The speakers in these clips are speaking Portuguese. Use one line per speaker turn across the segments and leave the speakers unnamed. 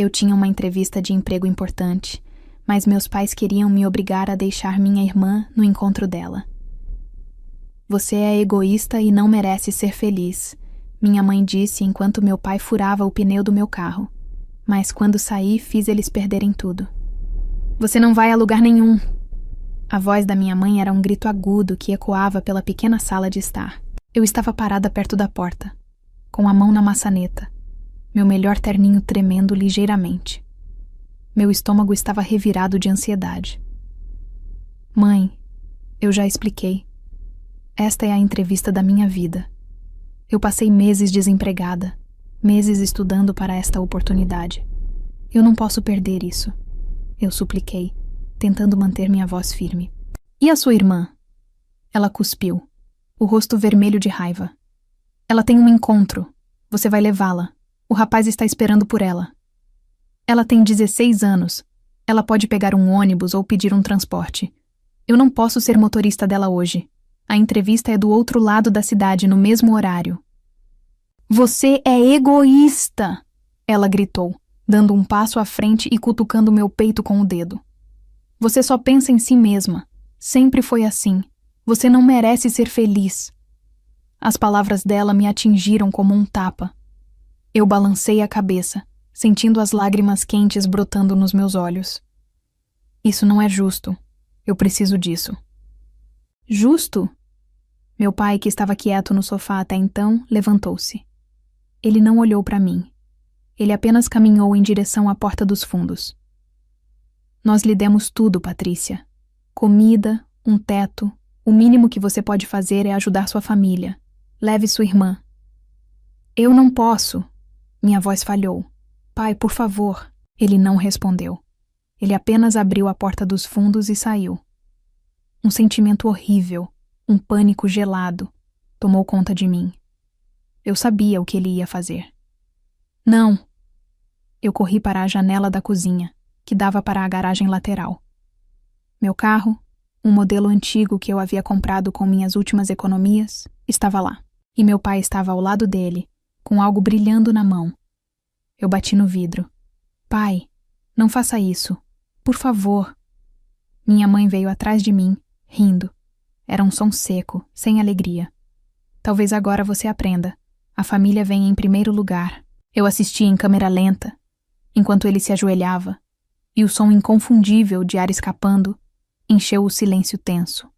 Eu tinha uma entrevista de emprego importante, mas meus pais queriam me obrigar a deixar minha irmã no encontro dela. Você é egoísta e não merece ser feliz, minha mãe disse enquanto meu pai furava o pneu do meu carro. Mas quando saí, fiz eles perderem tudo. Você não vai a lugar nenhum. A voz da minha mãe era um grito agudo que ecoava pela pequena sala de estar. Eu estava parada perto da porta, com a mão na maçaneta, meu melhor terninho tremendo ligeiramente. Meu estômago estava revirado de ansiedade. Mãe, eu já expliquei. Esta é a entrevista da minha vida. Eu passei meses desempregada, meses estudando para esta oportunidade. Eu não posso perder isso. Eu supliquei, tentando manter minha voz firme. E a sua irmã? Ela cuspiu, o rosto vermelho de raiva. Ela tem um encontro. Você vai levá-la. O rapaz está esperando por ela. Ela tem 16 anos. Ela pode pegar um ônibus ou pedir um transporte. Eu não posso ser motorista dela hoje. A entrevista é do outro lado da cidade, no mesmo horário. Você é egoísta! Ela gritou, dando um passo à frente e cutucando meu peito com o dedo. Você só pensa em si mesma. Sempre foi assim. Você não merece ser feliz. As palavras dela me atingiram como um tapa. Eu balancei a cabeça, sentindo as lágrimas quentes brotando nos meus olhos. Isso não é justo. Eu preciso disso. Justo? Meu pai, que estava quieto no sofá até então, levantou-se. Ele não olhou para mim. Ele apenas caminhou em direção à porta dos fundos. Nós lhe demos tudo, Patrícia. Comida, um teto. O mínimo que você pode fazer é ajudar sua família. Leve sua irmã. Eu não posso. Minha voz falhou. Pai, por favor. Ele não respondeu. Ele apenas abriu a porta dos fundos e saiu. Um sentimento horrível, um pânico gelado, tomou conta de mim. Eu sabia o que ele ia fazer. Não! Eu corri para a janela da cozinha, que dava para a garagem lateral. Meu carro, um modelo antigo que eu havia comprado com minhas últimas economias, estava lá. E meu pai estava ao lado dele, com algo brilhando na mão. Eu bati no vidro. Pai, não faça isso. Por favor. Minha mãe veio atrás de mim, rindo. Era um som seco, sem alegria. Talvez agora você aprenda. A família vem em primeiro lugar. Eu assisti em câmera lenta, enquanto ele se ajoelhava, e o som inconfundível de ar escapando encheu o silêncio tenso.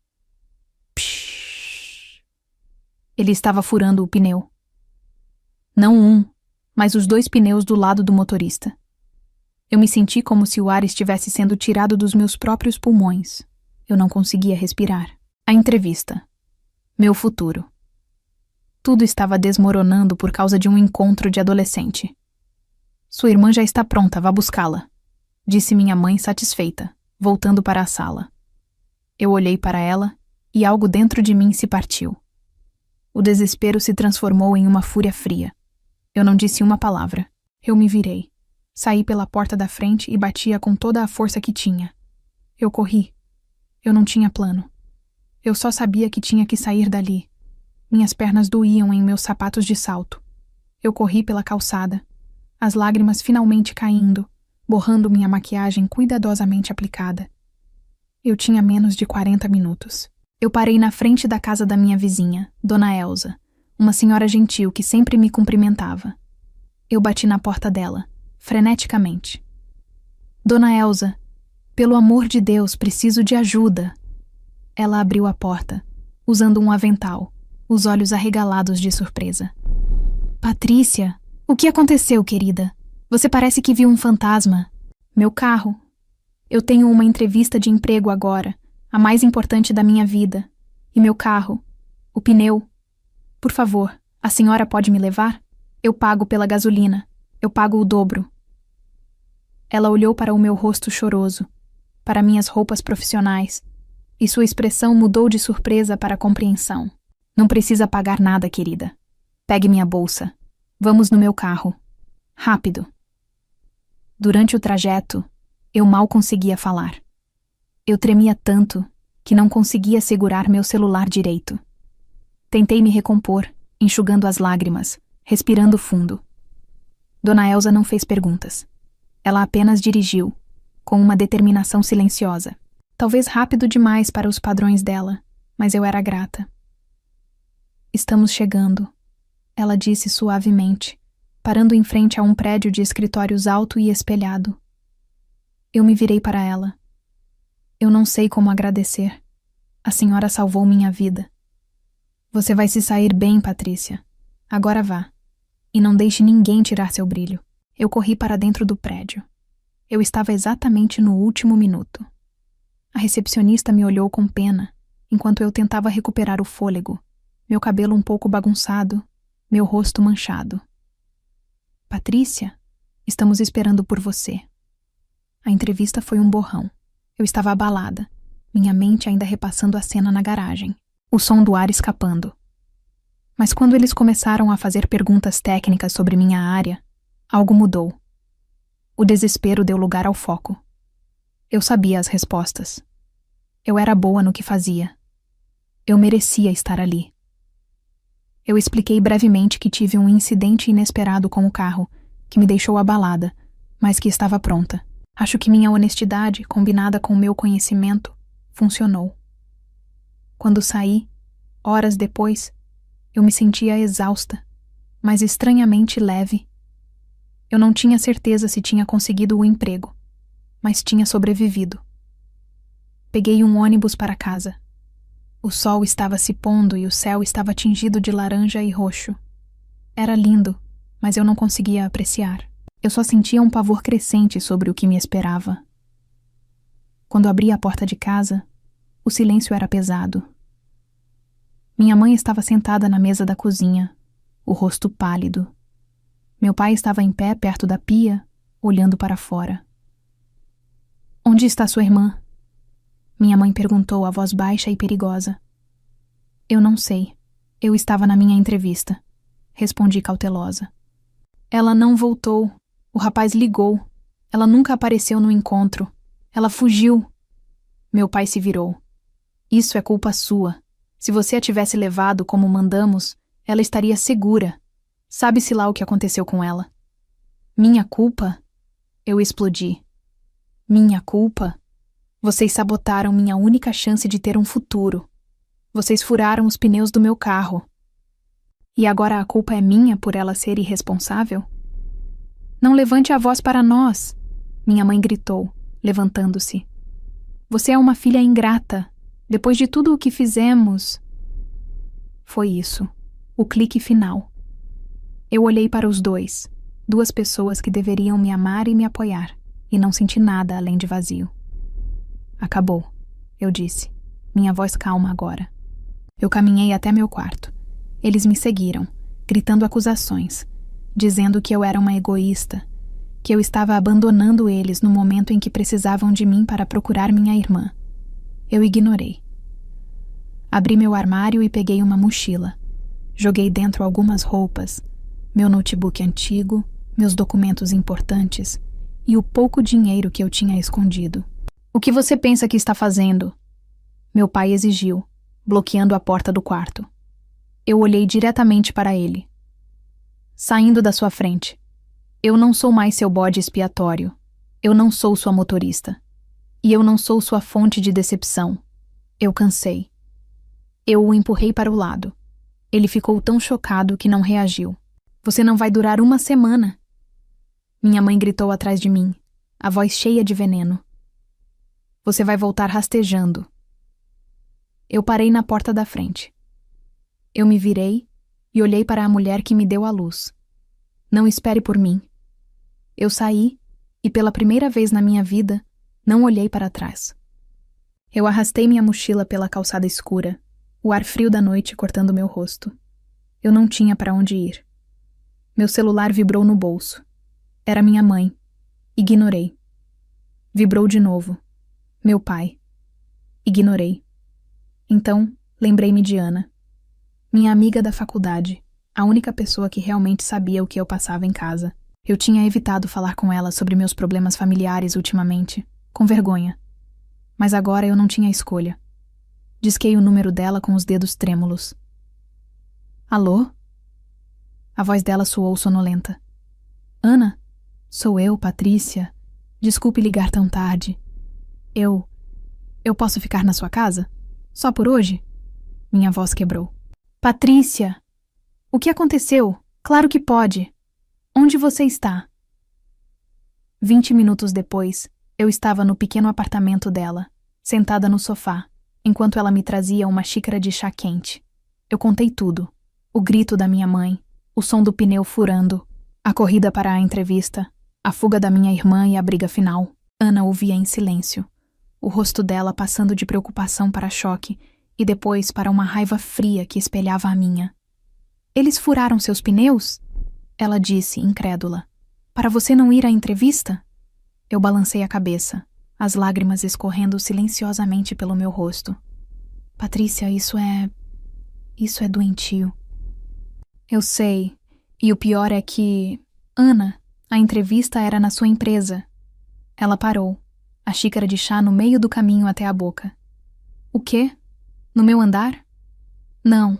Psh! Ele estava furando o pneu. Não um, mas os 2 pneus do lado do motorista. Eu me senti como se o ar estivesse sendo tirado dos meus próprios pulmões. Eu não conseguia respirar. A entrevista. Meu futuro. Tudo estava desmoronando por causa de um encontro de adolescente. Sua irmã já está pronta, vá buscá-la, disse minha mãe satisfeita, voltando para a sala. Eu olhei para ela e algo dentro de mim se partiu. O desespero se transformou em uma fúria fria. Eu não disse uma palavra. Eu me virei. Saí pela porta da frente e batia com toda a força que tinha. Eu corri. Eu não tinha plano. Eu só sabia que tinha que sair dali. Minhas pernas doíam em meus sapatos de salto. Eu corri pela calçada, as lágrimas finalmente caindo, borrando minha maquiagem cuidadosamente aplicada. Eu tinha menos de 40 minutos. Eu parei na frente da casa da minha vizinha, Dona Elza, uma senhora gentil que sempre me cumprimentava. Eu bati na porta dela, freneticamente. Dona Elza, pelo amor de Deus, preciso de ajuda. Ela abriu a porta, usando um avental, os olhos arregalados de surpresa. Patrícia, o que aconteceu, querida? Você parece que viu um fantasma. Meu carro. Eu tenho uma entrevista de emprego agora, a mais importante da minha vida. E meu carro, o pneu. Por favor, a senhora pode me levar? Eu pago pela gasolina. Eu pago o dobro. Ela olhou para o meu rosto choroso, para minhas roupas profissionais, e sua expressão mudou de surpresa para compreensão. Não precisa pagar nada, querida. Pegue minha bolsa. Vamos no meu carro. Rápido. Durante o trajeto, eu mal conseguia falar. Eu tremia tanto que não conseguia segurar meu celular direito. Tentei me recompor, enxugando as lágrimas, respirando fundo. Dona Elza não fez perguntas. Ela apenas dirigiu, com uma determinação silenciosa. Talvez rápido demais para os padrões dela, mas eu era grata. Estamos chegando, ela disse suavemente, parando em frente a um prédio de escritórios alto e espelhado. Eu me virei para ela. Eu não sei como agradecer. A senhora salvou minha vida. Você vai se sair bem, Patrícia. Agora vá. E não deixe ninguém tirar seu brilho. Eu corri para dentro do prédio. Eu estava exatamente no último minuto. A recepcionista me olhou com pena, enquanto eu tentava recuperar o fôlego, meu cabelo um pouco bagunçado, meu rosto manchado. Patrícia, estamos esperando por você. A entrevista foi um borrão. Eu estava abalada, minha mente ainda repassando a cena na garagem, o som do ar escapando. Mas quando eles começaram a fazer perguntas técnicas sobre minha área, algo mudou. O desespero deu lugar ao foco. Eu sabia as respostas. Eu era boa no que fazia. Eu merecia estar ali. Eu expliquei brevemente que tive um incidente inesperado com o carro, que me deixou abalada, mas que estava pronta. Acho que minha honestidade, combinada com o meu conhecimento, funcionou. Quando saí, horas depois, eu me sentia exausta, mas estranhamente leve. Eu não tinha certeza se tinha conseguido o emprego, mas tinha sobrevivido. Peguei um ônibus para casa. O sol estava se pondo e o céu estava tingido de laranja e roxo. Era lindo, mas eu não conseguia apreciar. Eu só sentia um pavor crescente sobre o que me esperava. Quando abri a porta de casa, o silêncio era pesado. Minha mãe estava sentada na mesa da cozinha, o rosto pálido. Meu pai estava em pé perto da pia, olhando para fora. Onde está sua irmã? Minha mãe perguntou a voz baixa e perigosa. Eu não sei. Eu estava na minha entrevista. Respondi cautelosa. Ela não voltou. O rapaz ligou. Ela nunca apareceu no encontro. Ela fugiu. Meu pai se virou. Isso é culpa sua. Se você a tivesse levado como mandamos, ela estaria segura. Sabe-se lá o que aconteceu com ela. Minha culpa? Eu explodi. Minha culpa? Vocês sabotaram minha única chance de ter um futuro. Vocês furaram os pneus do meu carro. E agora a culpa é minha por ela ser irresponsável? Não levante a voz para nós, minha mãe gritou, levantando-se. Você é uma filha ingrata. Depois de tudo o que fizemos... Foi isso, o clique final. Eu olhei para os dois, duas pessoas que deveriam me amar e me apoiar, e não senti nada além de vazio. Acabou, eu disse, minha voz calma agora. Eu caminhei até meu quarto. Eles me seguiram, gritando acusações, dizendo que eu era uma egoísta, que eu estava abandonando eles no momento em que precisavam de mim para procurar minha irmã. Eu ignorei. Abri meu armário e peguei uma mochila. Joguei dentro algumas roupas, meu notebook antigo, meus documentos importantes e o pouco dinheiro que eu tinha escondido. O que você pensa que está fazendo? Meu pai exigiu, bloqueando a porta do quarto. Eu olhei diretamente para ele. Saindo da sua frente. Eu não sou mais seu bode expiatório. Eu não sou sua motorista. E eu não sou sua fonte de decepção. Eu cansei. Eu o empurrei para o lado. Ele ficou tão chocado que não reagiu. Você não vai durar uma semana. Minha mãe gritou atrás de mim, a voz cheia de veneno. Você vai voltar rastejando. Eu parei na porta da frente. Eu me virei e olhei para a mulher que me deu a luz. Não espere por mim. Eu saí e, pela primeira vez na minha vida, não olhei para trás. Eu arrastei minha mochila pela calçada escura, o ar frio da noite cortando meu rosto. Eu não tinha para onde ir. Meu celular vibrou no bolso. Era minha mãe. Ignorei. Vibrou de novo. Meu pai. Ignorei. Então, lembrei-me de Ana. Minha amiga da faculdade, a única pessoa que realmente sabia o que eu passava em casa. Eu tinha evitado falar com ela sobre meus problemas familiares ultimamente, com vergonha. Mas agora eu não tinha escolha. Disquei o número dela com os dedos trêmulos. Alô? A voz dela soou sonolenta. Ana, Sou eu, Patrícia. Desculpe ligar tão tarde. Eu posso ficar na sua casa? Só por hoje? Minha voz quebrou. Patrícia! O que aconteceu? Claro que pode. Onde você está? 20 minutos depois, eu estava no pequeno apartamento dela, sentada no sofá, enquanto ela me trazia uma xícara de chá quente. Eu contei tudo. O grito da minha mãe, o som do pneu furando, a corrida para a entrevista, a fuga da minha irmã e a briga final. Ana ouvia em silêncio, o rosto dela passando de preocupação para choque e depois para uma raiva fria que espelhava a minha. Eles furaram seus pneus? Ela disse, incrédula. Para você não ir à entrevista? Eu balancei a cabeça, as lágrimas escorrendo silenciosamente pelo meu rosto. Patrícia, isso é doentio. Eu sei, e o pior é que... Ana, a entrevista era na sua empresa. Ela parou, a xícara de chá no meio do caminho até a boca. O quê? No meu andar? Não,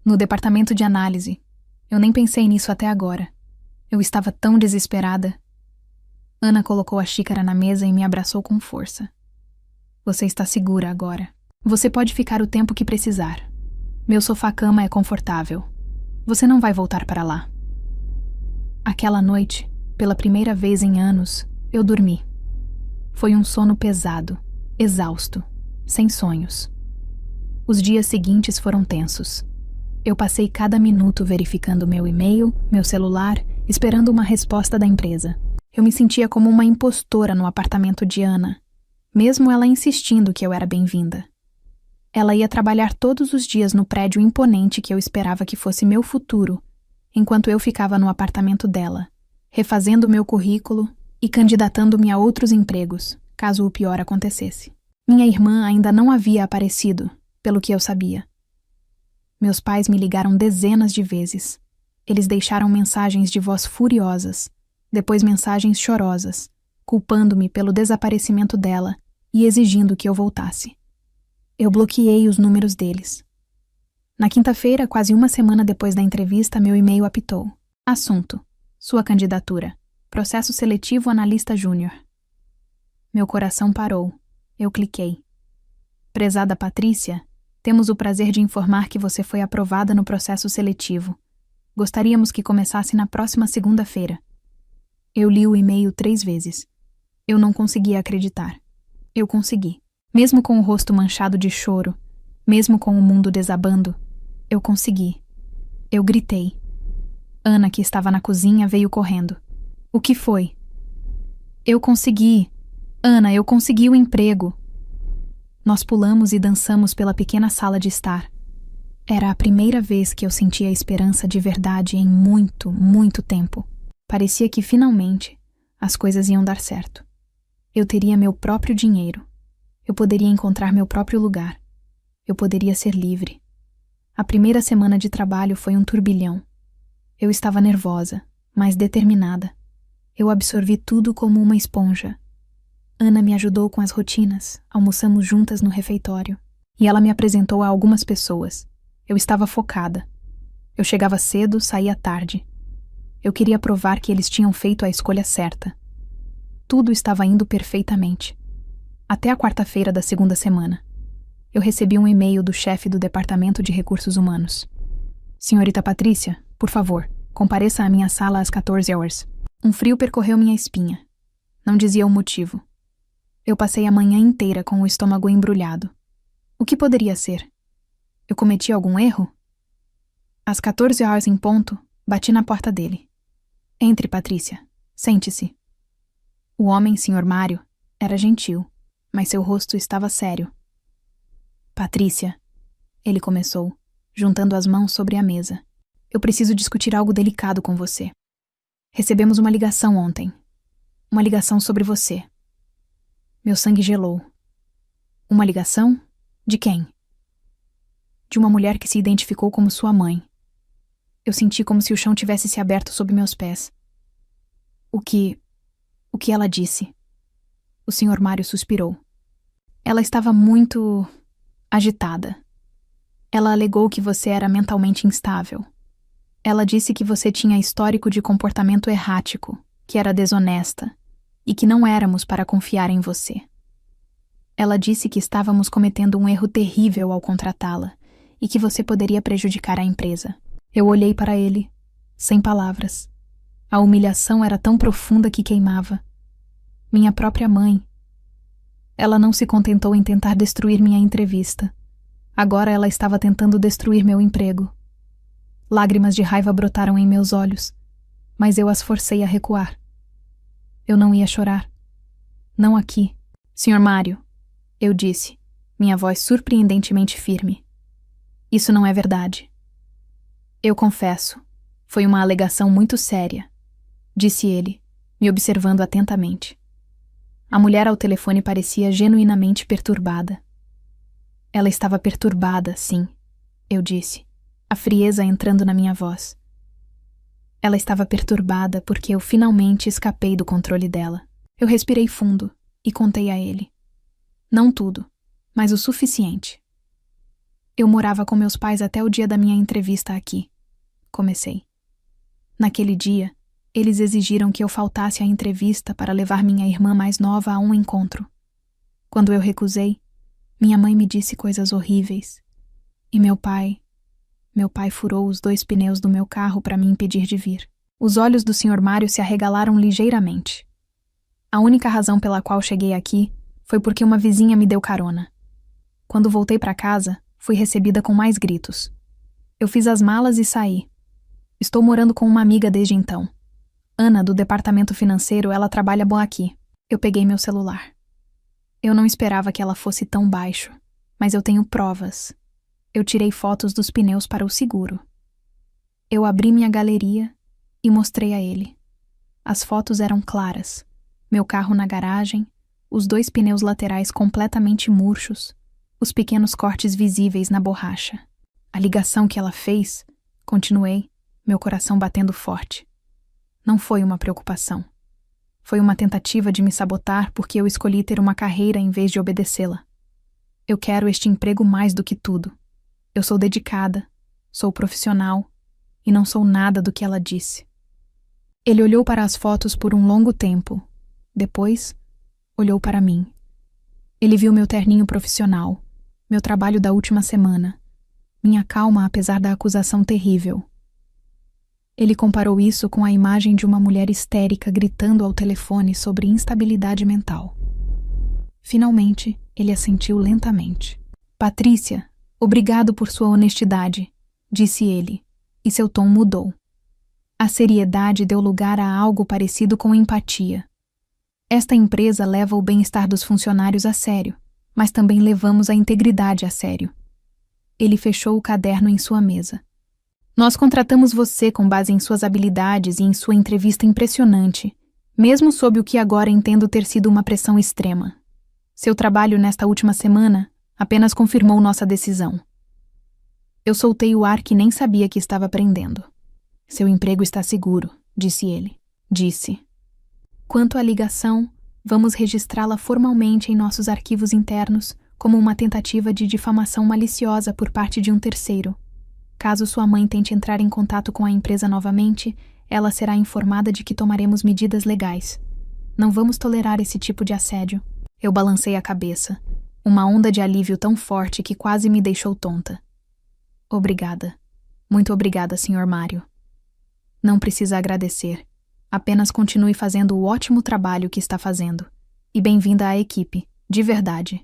no departamento de análise. Eu nem pensei nisso até agora. Eu estava tão desesperada. Ana colocou a xícara na mesa e me abraçou com força. Você está segura agora. Você pode ficar o tempo que precisar. Meu sofá-cama é confortável. Você não vai voltar para lá. Aquela noite, pela primeira vez em anos, eu dormi. Foi um sono pesado, exausto, sem sonhos. Os dias seguintes foram tensos. Eu passei cada minuto verificando meu e-mail, meu celular, esperando uma resposta da empresa. Eu me sentia como uma impostora no apartamento de Ana, mesmo ela insistindo que eu era bem-vinda. Ela ia trabalhar todos os dias no prédio imponente que eu esperava que fosse meu futuro, enquanto eu ficava no apartamento dela, refazendo meu currículo e candidatando-me a outros empregos, caso o pior acontecesse. Minha irmã ainda não havia aparecido, pelo que eu sabia. Meus pais me ligaram dezenas de vezes. Eles deixaram mensagens de voz furiosas, depois mensagens chorosas, culpando-me pelo desaparecimento dela e exigindo que eu voltasse. Eu bloqueei os números deles. Na quinta-feira, quase uma semana depois da entrevista, meu e-mail apitou. Assunto: sua candidatura. Processo seletivo analista júnior. Meu coração parou. Eu cliquei. Prezada Patrícia, temos o prazer de informar que você foi aprovada no processo seletivo. Gostaríamos que começasse na próxima segunda-feira. Eu li o e-mail 3 vezes. Eu não conseguia acreditar. Eu consegui. Mesmo com o rosto manchado de choro, mesmo com o mundo desabando, eu consegui. Eu gritei. Ana, que estava na cozinha, veio correndo. O que foi? Eu consegui. Ana, eu consegui o emprego. Nós pulamos e dançamos pela pequena sala de estar. Era a primeira vez que eu sentia esperança de verdade em muito, muito tempo. Parecia que, finalmente, as coisas iam dar certo. Eu teria meu próprio dinheiro. Eu poderia encontrar meu próprio lugar. Eu poderia ser livre. A primeira semana de trabalho foi um turbilhão. Eu estava nervosa, mas determinada. Eu absorvi tudo como uma esponja. Ana me ajudou com as rotinas, almoçamos juntas no refeitório. E ela me apresentou a algumas pessoas. Eu estava focada. Eu chegava cedo, saía tarde. Eu queria provar que eles tinham feito a escolha certa. Tudo estava indo perfeitamente. Até a quarta-feira da segunda semana. Eu recebi um e-mail do chefe do Departamento de Recursos Humanos. Senhorita Patrícia, por favor, compareça à minha sala às 14 horas. Um frio percorreu minha espinha. Não dizia o motivo. Eu passei a manhã inteira com o estômago embrulhado. O que poderia ser? Eu cometi algum erro? Às 14 horas em ponto, bati na porta dele. Entre, Patrícia. Sente-se. O homem, Sr. Mário, era gentil, mas seu rosto estava sério. Patrícia, ele começou, juntando as mãos sobre a mesa. Eu preciso discutir algo delicado com você. Recebemos uma ligação ontem. Uma ligação sobre você. Meu sangue gelou. Uma ligação? De quem? De uma mulher que se identificou como sua mãe. Eu senti como se o chão tivesse se aberto sob meus pés. O que ela disse? O Sr. Mário suspirou. Ela estava muito agitada. Ela alegou que você era mentalmente instável. Ela disse que você tinha histórico de comportamento errático que era desonesta e que não éramos para confiar em você. Ela disse que estávamos cometendo um erro terrível ao contratá-la e que você poderia prejudicar a empresa. Eu olhei para ele, sem palavras. A humilhação era tão profunda que queimava. Minha própria mãe. Ela não se contentou em tentar destruir minha entrevista. Agora ela estava tentando destruir meu emprego. Lágrimas de raiva brotaram em meus olhos, mas eu as forcei a recuar. Eu não ia chorar. Não aqui. Sr. Mário, eu disse, minha voz surpreendentemente firme. Isso não é verdade. Eu confesso, foi uma alegação muito séria, disse ele, me observando atentamente. A mulher ao telefone parecia genuinamente perturbada. Ela estava perturbada, sim, eu disse, a frieza entrando na minha voz. Ela estava perturbada porque eu finalmente escapei do controle dela. Eu respirei fundo e contei a ele. Não tudo, mas o suficiente. Eu morava com meus pais até o dia da minha entrevista aqui. Comecei. Naquele dia, eles exigiram que eu faltasse à entrevista para levar minha irmã mais nova a um encontro. Quando eu recusei, minha mãe me disse coisas horríveis. E meu pai furou os 2 pneus do meu carro para me impedir de vir. Os olhos do Sr. Mário se arregalaram ligeiramente. A única razão pela qual cheguei aqui foi porque uma vizinha me deu carona. Quando voltei para casa, fui recebida com mais gritos. Eu fiz as malas e saí. Estou morando com uma amiga desde então. Ana, do departamento financeiro, ela trabalha bom aqui. Eu peguei meu celular. Eu não esperava que ela fosse tão baixo, mas eu tenho provas. Eu tirei fotos dos pneus para o seguro. Eu abri minha galeria e mostrei a ele. As fotos eram claras. Meu carro na garagem, os 2 pneus laterais completamente murchos, os pequenos cortes visíveis na borracha. A ligação que ela fez, continuei, meu coração batendo forte. Não foi uma preocupação. Foi uma tentativa de me sabotar porque eu escolhi ter uma carreira em vez de obedecê-la. Eu quero este emprego mais do que tudo. Eu sou dedicada, sou profissional e não sou nada do que ela disse. Ele olhou para as fotos por um longo tempo. Depois, olhou para mim. Ele viu meu terninho profissional, meu trabalho da última semana, minha calma apesar da acusação terrível. Ele comparou isso com a imagem de uma mulher histérica gritando ao telefone sobre instabilidade mental. Finalmente, ele assentiu lentamente. Patrícia, obrigado por sua honestidade, disse ele, e seu tom mudou. A seriedade deu lugar a algo parecido com empatia. Esta empresa leva o bem-estar dos funcionários a sério, mas também levamos a integridade a sério. Ele fechou o caderno em sua mesa. Nós contratamos você com base em suas habilidades e em sua entrevista impressionante, mesmo sob o que agora entendo ter sido uma pressão extrema. Seu trabalho nesta última semana apenas confirmou nossa decisão. Eu soltei o ar que nem sabia que estava prendendo. Seu emprego está seguro, disse ele. Disse. Quanto à ligação, vamos registrá-la formalmente em nossos arquivos internos como uma tentativa de difamação maliciosa por parte de um terceiro. Caso sua mãe tente entrar em contato com a empresa novamente, ela será informada de que tomaremos medidas legais. Não vamos tolerar esse tipo de assédio. Eu balancei a cabeça. Uma onda de alívio tão forte que quase me deixou tonta. Obrigada. Muito obrigada, Sr. Mário. Não precisa agradecer. Apenas continue fazendo o ótimo trabalho que está fazendo. E bem-vinda à equipe, de verdade.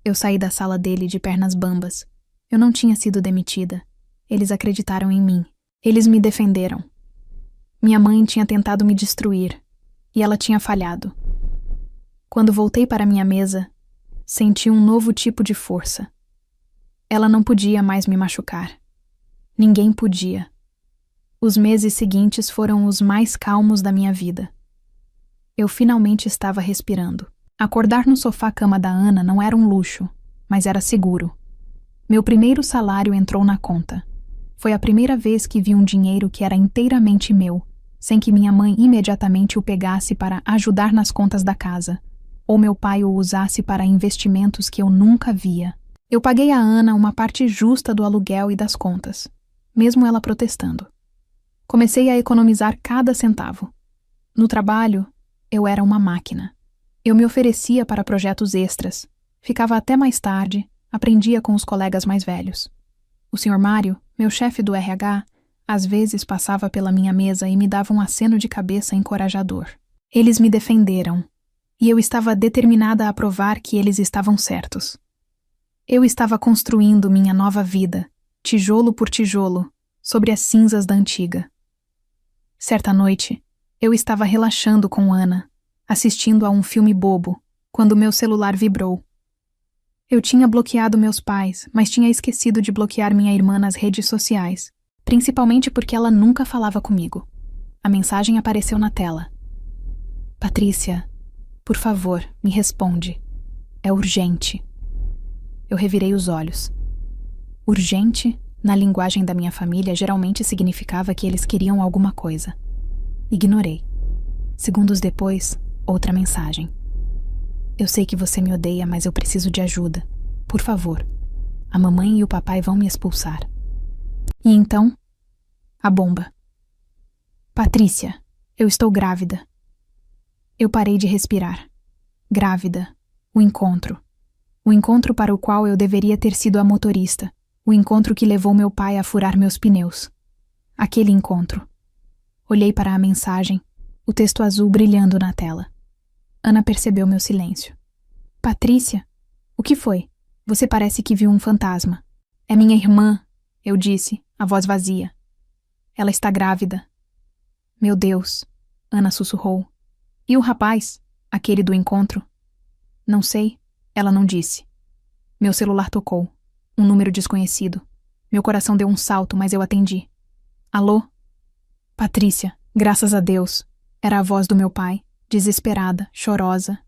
Eu saí da sala dele de pernas bambas. Eu não tinha sido demitida. Eles acreditaram em mim. Eles me defenderam. Minha mãe tinha tentado me destruir. E ela tinha falhado. Quando voltei para minha mesa, senti um novo tipo de força. Ela não podia mais me machucar. Ninguém podia. Os meses seguintes foram os mais calmos da minha vida. Eu finalmente estava respirando. Acordar no sofá-cama da Ana não era um luxo, mas era seguro. Meu primeiro salário entrou na conta. Foi a primeira vez que vi um dinheiro que era inteiramente meu, sem que minha mãe imediatamente o pegasse para ajudar nas contas da casa, ou meu pai o usasse para investimentos que eu nunca via. Eu paguei a Ana uma parte justa do aluguel e das contas, mesmo ela protestando. Comecei a economizar cada centavo. No trabalho, eu era uma máquina. Eu me oferecia para projetos extras, ficava até mais tarde, aprendia com os colegas mais velhos. O Sr. Mário, meu chefe do RH, às vezes passava pela minha mesa e me dava um aceno de cabeça encorajador. Eles me defenderam, e eu estava determinada a provar que eles estavam certos. Eu estava construindo minha nova vida, tijolo por tijolo, sobre as cinzas da antiga. Certa noite, eu estava relaxando com Ana, assistindo a um filme bobo, quando meu celular vibrou. Eu tinha bloqueado meus pais, mas tinha esquecido de bloquear minha irmã nas redes sociais, principalmente porque ela nunca falava comigo. A mensagem apareceu na tela. Patrícia, por favor, me responde. É urgente. Eu revirei os olhos. Urgente, na linguagem da minha família, geralmente significava que eles queriam alguma coisa. Ignorei. Segundos depois, outra mensagem. Eu sei que você me odeia, mas eu preciso de ajuda. Por favor. A mamãe e o papai vão me expulsar. E então? A bomba. Patrícia, eu estou grávida. Eu parei de respirar. Grávida. O encontro. O encontro para o qual eu deveria ter sido a motorista. O encontro que levou meu pai a furar meus pneus. Aquele encontro. Olhei para a mensagem, o texto azul brilhando na tela. Ana percebeu meu silêncio. Patrícia, o que foi? Você parece que viu um fantasma. É minha irmã, eu disse, a voz vazia. Ela está grávida. Meu Deus, Ana sussurrou. E o rapaz, aquele do encontro? Não sei, ela não disse. Meu celular tocou. Um número desconhecido. Meu coração deu um salto, mas eu atendi. Alô? Patrícia, graças a Deus. Era a voz do meu pai, desesperada, chorosa.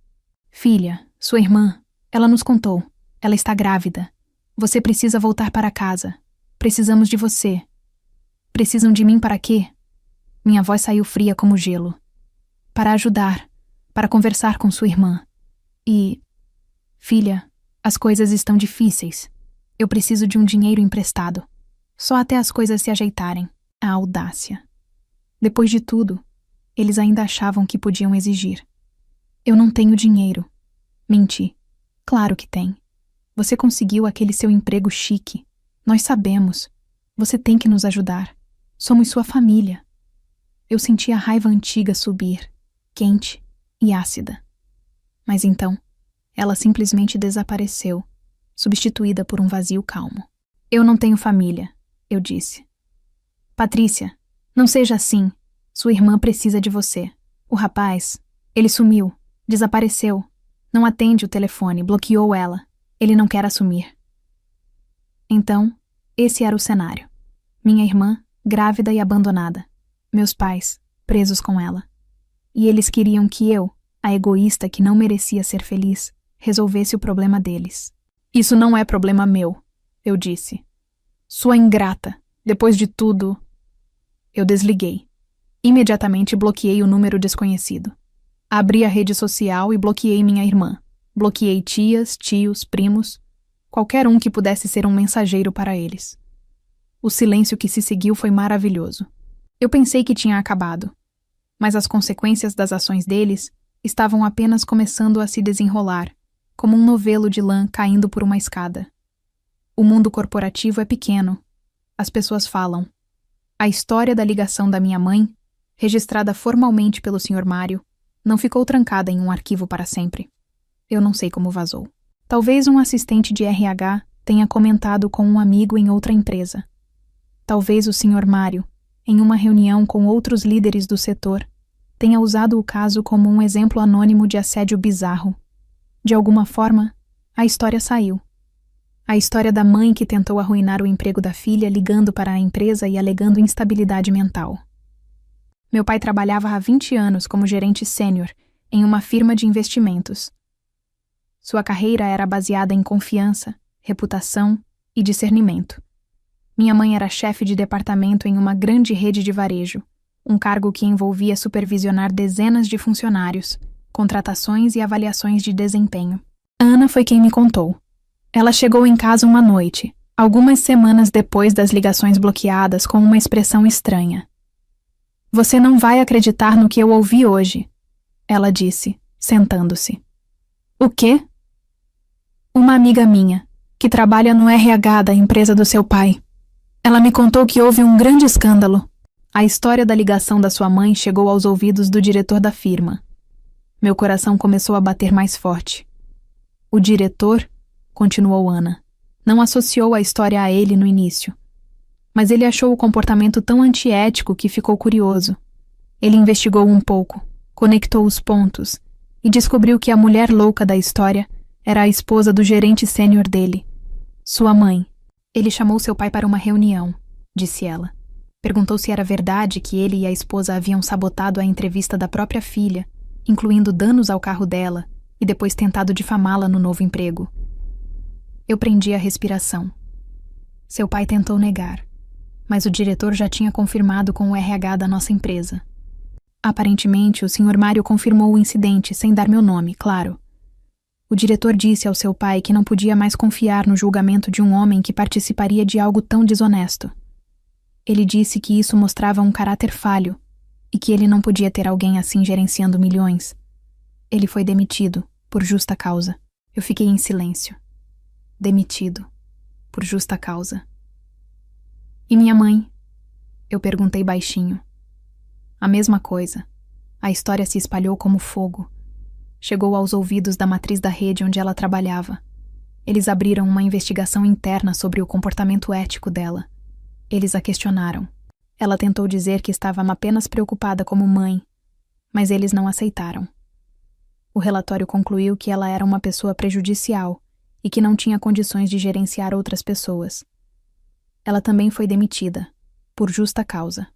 Filha, sua irmã, ela nos contou. Ela está grávida. Você precisa voltar para casa. Precisamos de você. Precisam de mim para quê? Minha voz saiu fria como gelo. Para ajudar, para conversar com sua irmã. E... Filha, as coisas estão difíceis. Eu preciso de um dinheiro emprestado. Só até as coisas se ajeitarem. A audácia. Depois de tudo, eles ainda achavam que podiam exigir. Eu não tenho dinheiro. Menti. Claro que tem. Você conseguiu aquele seu emprego chique. Nós sabemos. Você tem que nos ajudar. Somos sua família. Eu senti a raiva antiga subir, quente e ácida. Mas então, ela simplesmente desapareceu, substituída por um vazio calmo. Eu não tenho família, eu disse. Patrícia, não seja assim. Sua irmã precisa de você. O rapaz, ele sumiu, desapareceu. Não atende o telefone, bloqueou ela. Ele não quer assumir. Então, esse era o cenário. Minha irmã, grávida e abandonada. Meus pais, presos com ela. E eles queriam que eu, a egoísta que não merecia ser feliz, resolvesse o problema deles. Isso não é problema meu, eu disse. Sua ingrata, depois de tudo... Eu desliguei. Imediatamente bloqueei o número desconhecido. Abri a rede social e bloqueei minha irmã. Bloqueei tias, tios, primos, qualquer um que pudesse ser um mensageiro para eles. O silêncio que se seguiu foi maravilhoso. Eu pensei que tinha acabado, mas as consequências das ações deles estavam apenas começando a se desenrolar, como um novelo de lã caindo por uma escada. O mundo corporativo é pequeno. As pessoas falam. A história da ligação da minha mãe, registrada formalmente pelo Sr. Mário, não ficou trancada em um arquivo para sempre. Eu não sei como vazou. Talvez um assistente de RH tenha comentado com um amigo em outra empresa. Talvez o Sr. Mário, em uma reunião com outros líderes do setor, tenha usado o caso como um exemplo anônimo de assédio bizarro. De alguma forma, a história saiu. A história da mãe que tentou arruinar o emprego da filha ligando para a empresa e alegando instabilidade mental. Meu pai trabalhava há 20 anos como gerente sênior em uma firma de investimentos. Sua carreira era baseada em confiança, reputação e discernimento. Minha mãe era chefe de departamento em uma grande rede de varejo, um cargo que envolvia supervisionar dezenas de funcionários, contratações e avaliações de desempenho. Ana foi quem me contou. Ela chegou em casa uma noite, algumas semanas depois das ligações bloqueadas, com uma expressão estranha. Você não vai acreditar no que eu ouvi hoje, ela disse, sentando-se. O quê? Uma amiga minha, que trabalha no RH da empresa do seu pai. Ela me contou que houve um grande escândalo. A história da ligação da sua mãe chegou aos ouvidos do diretor da firma. Meu coração começou a bater mais forte. O diretor, continuou Ana, não associou a história a ele no início. Mas ele achou o comportamento tão antiético que ficou curioso. Ele investigou um pouco, conectou os pontos e descobriu que a mulher louca da história era a esposa do gerente sênior dele, sua mãe. Ele chamou seu pai para uma reunião, disse ela. Perguntou se era verdade que ele e a esposa haviam sabotado a entrevista da própria filha, incluindo danos ao carro dela, e depois tentado difamá-la no novo emprego. Eu prendi a respiração. Seu pai tentou negar, mas o diretor já tinha confirmado com o RH da nossa empresa. Aparentemente, o Sr. Mário confirmou o incidente, sem dar meu nome, claro. O diretor disse ao seu pai que não podia mais confiar no julgamento de um homem que participaria de algo tão desonesto. Ele disse que isso mostrava um caráter falho e que ele não podia ter alguém assim gerenciando milhões. Ele foi demitido, por justa causa. Eu fiquei em silêncio. Demitido, por justa causa. E minha mãe? Eu perguntei baixinho. A mesma coisa. A história se espalhou como fogo. Chegou aos ouvidos da matriz da rede onde ela trabalhava. Eles abriram uma investigação interna sobre o comportamento ético dela. Eles a questionaram. Ela tentou dizer que estava apenas preocupada como mãe, mas eles não aceitaram. O relatório concluiu que ela era uma pessoa prejudicial e que não tinha condições de gerenciar outras pessoas. Ela também foi demitida, por justa causa.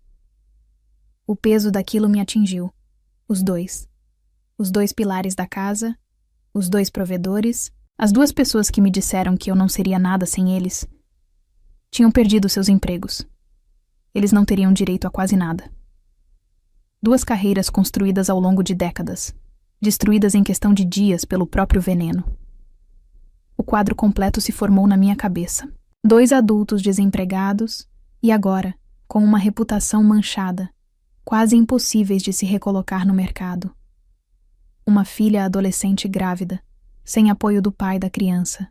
O peso daquilo me atingiu. Os dois. Os dois pilares da casa, os dois provedores, as duas pessoas que me disseram que eu não seria nada sem eles, tinham perdido seus empregos. Eles não teriam direito a quase nada. Duas carreiras construídas ao longo de décadas, destruídas em questão de dias pelo próprio veneno. O quadro completo se formou na minha cabeça. 2 adultos desempregados e agora, com uma reputação manchada, quase impossíveis de se recolocar no mercado. Uma filha adolescente grávida, sem apoio do pai da criança.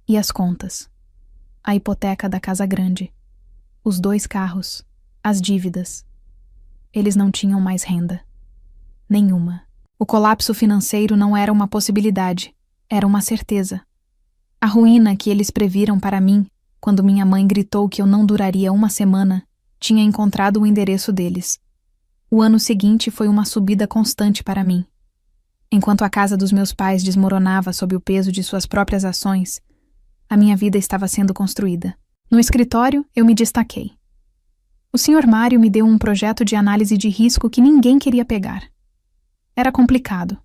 E as contas. A hipoteca da casa grande. Os 2 carros. As dívidas. Eles não tinham mais renda. Nenhuma. O colapso financeiro não era uma possibilidade, era uma certeza. A ruína que eles previram para mim, quando minha mãe gritou que eu não duraria uma semana, tinha encontrado o endereço deles. O ano seguinte foi uma subida constante para mim. Enquanto a casa dos meus pais desmoronava sob o peso de suas próprias ações, a minha vida estava sendo construída. No escritório, eu me destaquei. O Sr. Mário me deu um projeto de análise de risco que ninguém queria pegar. Era complicado,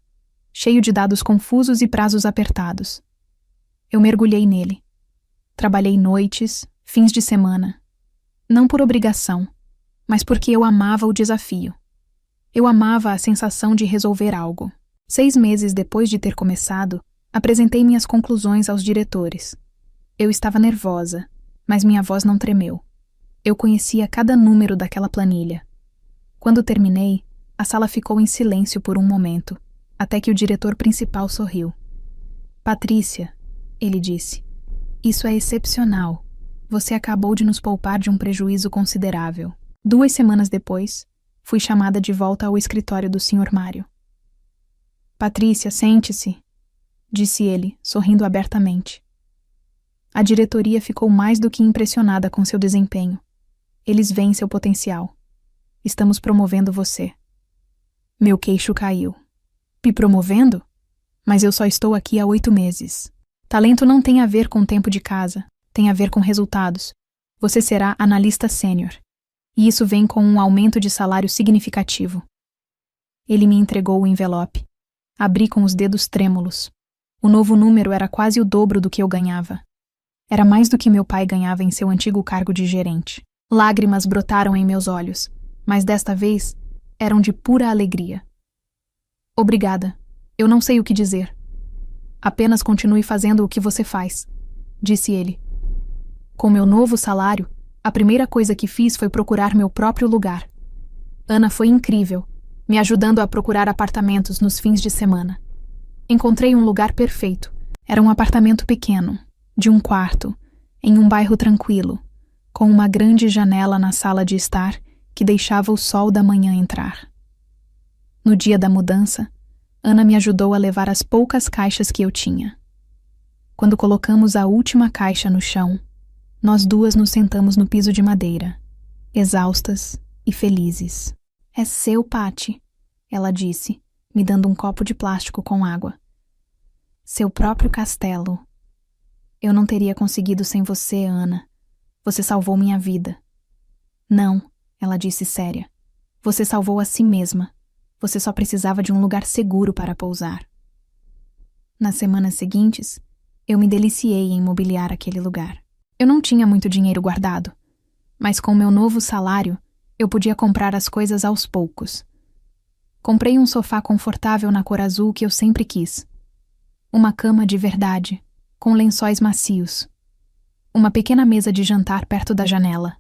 cheio de dados confusos e prazos apertados. Eu mergulhei nele. Trabalhei noites, fins de semana. Não por obrigação, mas porque eu amava o desafio. Eu amava a sensação de resolver algo. 6 meses depois de ter começado, apresentei minhas conclusões aos diretores. Eu estava nervosa, mas minha voz não tremeu. Eu conhecia cada número daquela planilha. Quando terminei, a sala ficou em silêncio por um momento, até que o diretor principal sorriu. Patrícia, ele disse, isso é excepcional. Você acabou de nos poupar de um prejuízo considerável. 2 semanas depois, fui chamada de volta ao escritório do Sr. Mário. Patrícia, sente-se, disse ele, sorrindo abertamente. A diretoria ficou mais do que impressionada com seu desempenho. Eles veem seu potencial. Estamos promovendo você. Meu queixo caiu. Me promovendo? Mas eu só estou aqui há 8 meses. Talento não tem a ver com tempo de casa, tem a ver com resultados. Você será analista sênior. E isso vem com um aumento de salário significativo. Ele me entregou o envelope. Abri com os dedos trêmulos. O novo número era quase o dobro do que eu ganhava. Era mais do que meu pai ganhava em seu antigo cargo de gerente. Lágrimas brotaram em meus olhos, mas desta vez eram de pura alegria. Obrigada. Eu não sei o que dizer. Apenas continue fazendo o que você faz, disse ele. Com meu novo salário, a primeira coisa que fiz foi procurar meu próprio lugar. Ana foi incrível, me ajudando a procurar apartamentos nos fins de semana. Encontrei um lugar perfeito. Era um apartamento pequeno, de um quarto, em um bairro tranquilo, com uma grande janela na sala de estar que deixava o sol da manhã entrar. No dia da mudança, Ana me ajudou a levar as poucas caixas que eu tinha. Quando colocamos a última caixa no chão, nós duas nos sentamos no piso de madeira, exaustas e felizes. É seu, Patty, ela disse, me dando um copo de plástico com água. Seu próprio castelo. Eu não teria conseguido sem você, Ana. Você salvou minha vida. Não, ela disse séria. Você salvou a si mesma. Você só precisava de um lugar seguro para pousar. Nas semanas seguintes, eu me deliciei em mobiliar aquele lugar. Eu não tinha muito dinheiro guardado, mas com meu novo salário, eu podia comprar as coisas aos poucos. Comprei um sofá confortável na cor azul que eu sempre quis. Uma cama de verdade, com lençóis macios. Uma pequena mesa de jantar perto da janela.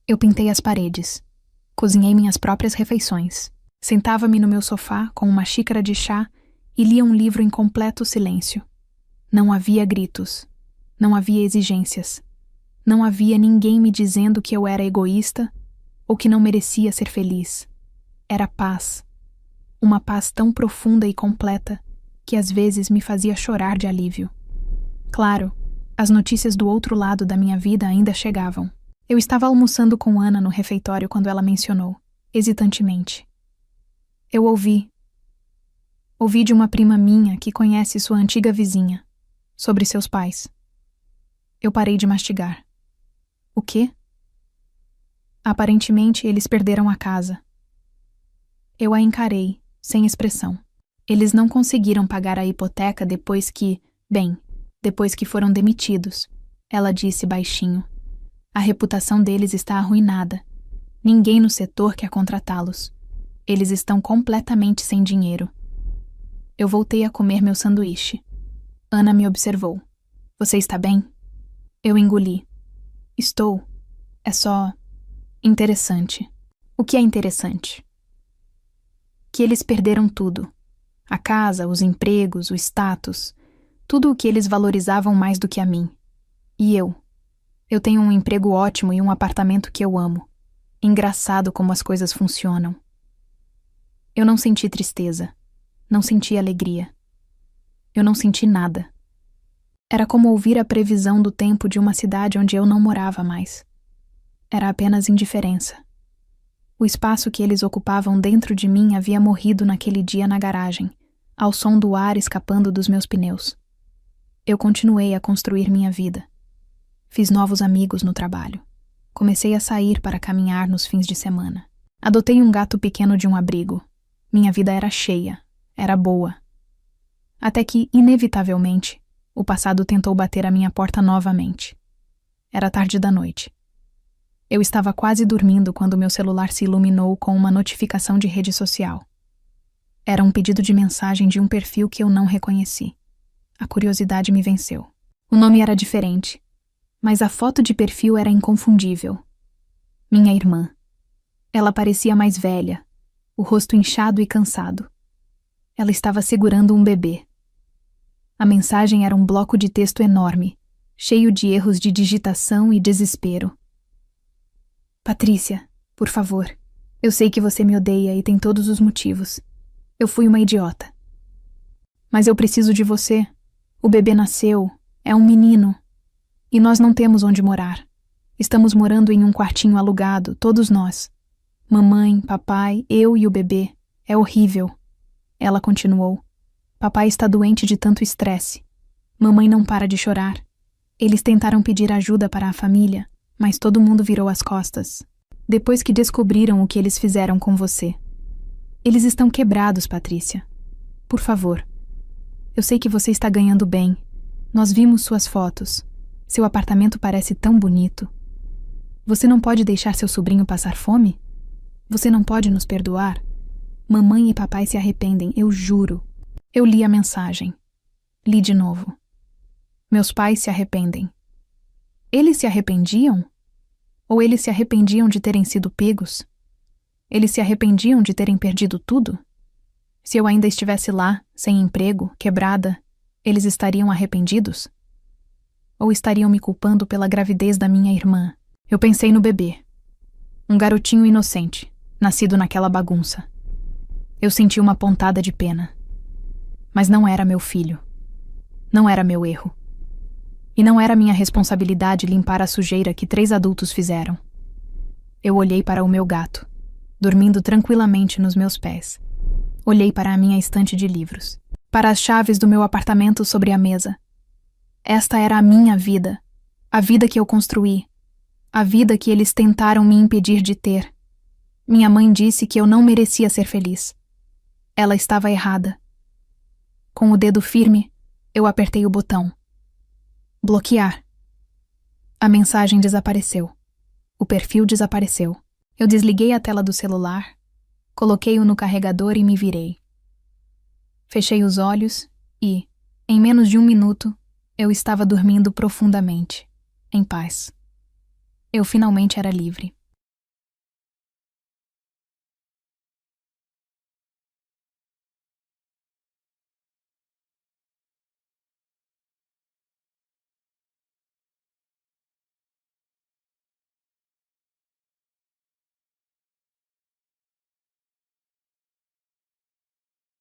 Eu pintei as paredes. Cozinhei minhas próprias refeições. Sentava-me no meu sofá com uma xícara de chá e lia um livro em completo silêncio. Não havia gritos. Não havia exigências. Não havia ninguém me dizendo que eu era egoísta ou que não merecia ser feliz. Era paz. Uma paz tão profunda e completa que às vezes me fazia chorar de alívio. Claro, as notícias do outro lado da minha vida ainda chegavam. Eu estava almoçando com Ana no refeitório quando ela mencionou, hesitantemente. Eu ouvi. Ouvi de uma prima minha que conhece sua antiga vizinha, sobre seus pais. Eu parei de mastigar. O quê? Aparentemente, eles perderam a casa. Eu a encarei, sem expressão. Eles não conseguiram pagar a hipoteca depois que foram demitidos, ela disse baixinho. A reputação deles está arruinada. Ninguém no setor quer contratá-los. Eles estão completamente sem dinheiro. Eu voltei a comer meu sanduíche. Ana me observou. Você está bem? Eu engoli. Estou. É só interessante. O que é interessante? Que eles perderam tudo. A casa, os empregos, o status, tudo o que eles valorizavam mais do que a mim. E eu? Eu tenho um emprego ótimo e um apartamento que eu amo. Engraçado como as coisas funcionam. Eu não senti tristeza. Não senti alegria. Eu não senti nada. Era como ouvir a previsão do tempo de uma cidade onde eu não morava mais. Era apenas indiferença. O espaço que eles ocupavam dentro de mim havia morrido naquele dia na garagem, ao som do ar escapando dos meus pneus. Eu continuei a construir minha vida. Fiz novos amigos no trabalho. Comecei a sair para caminhar nos fins de semana. Adotei um gato pequeno de um abrigo. Minha vida era cheia, era boa. Até que, inevitavelmente, o passado tentou bater à minha porta novamente. Era tarde da noite. Eu estava quase dormindo quando meu celular se iluminou com uma notificação de rede social. Era um pedido de mensagem de um perfil que eu não reconheci. A curiosidade me venceu. O nome era diferente, mas a foto de perfil era inconfundível. Minha irmã. Ela parecia mais velha, o rosto inchado e cansado. Ela estava segurando um bebê. A mensagem era um bloco de texto enorme, cheio de erros de digitação e desespero. Patrícia, por favor, eu sei que você me odeia e tem todos os motivos. Eu fui uma idiota. Mas eu preciso de você. O bebê nasceu, é um menino. E nós não temos onde morar. Estamos morando em um quartinho alugado, todos nós. Mamãe, papai, eu e o bebê. É horrível. Ela continuou. Papai está doente de tanto estresse. Mamãe não para de chorar. Eles tentaram pedir ajuda para a família, mas todo mundo virou as costas. Depois que descobriram o que eles fizeram com você. Eles estão quebrados, Patrícia. Por favor. Eu sei que você está ganhando bem. Nós vimos suas fotos. Seu apartamento parece tão bonito. Você não pode deixar seu sobrinho passar fome? Você não pode nos perdoar? Mamãe e papai se arrependem, eu juro. Eu li a mensagem. Li de novo. Meus pais se arrependem. Eles se arrependiam? Ou eles se arrependiam de terem sido pegos? Eles se arrependiam de terem perdido tudo? Se eu ainda estivesse lá, sem emprego, quebrada, eles estariam arrependidos? Ou estariam me culpando pela gravidez da minha irmã? Eu pensei no bebê. Um garotinho inocente, nascido naquela bagunça. Eu senti uma pontada de pena. Mas não era meu filho. Não era meu erro. E não era minha responsabilidade limpar a sujeira que 3 adultos fizeram. Eu olhei para o meu gato, dormindo tranquilamente nos meus pés. Olhei para a minha estante de livros, para as chaves do meu apartamento sobre a mesa. Esta era a minha vida, a vida que eu construí, a vida que eles tentaram me impedir de ter. Minha mãe disse que eu não merecia ser feliz. Ela estava errada. Com o dedo firme, eu apertei o botão. Bloquear. A mensagem desapareceu. O perfil desapareceu. Eu desliguei a tela do celular, coloquei-o no carregador e me virei. Fechei os olhos e, em menos de 1 minuto, eu estava dormindo profundamente, em paz. Eu finalmente era livre.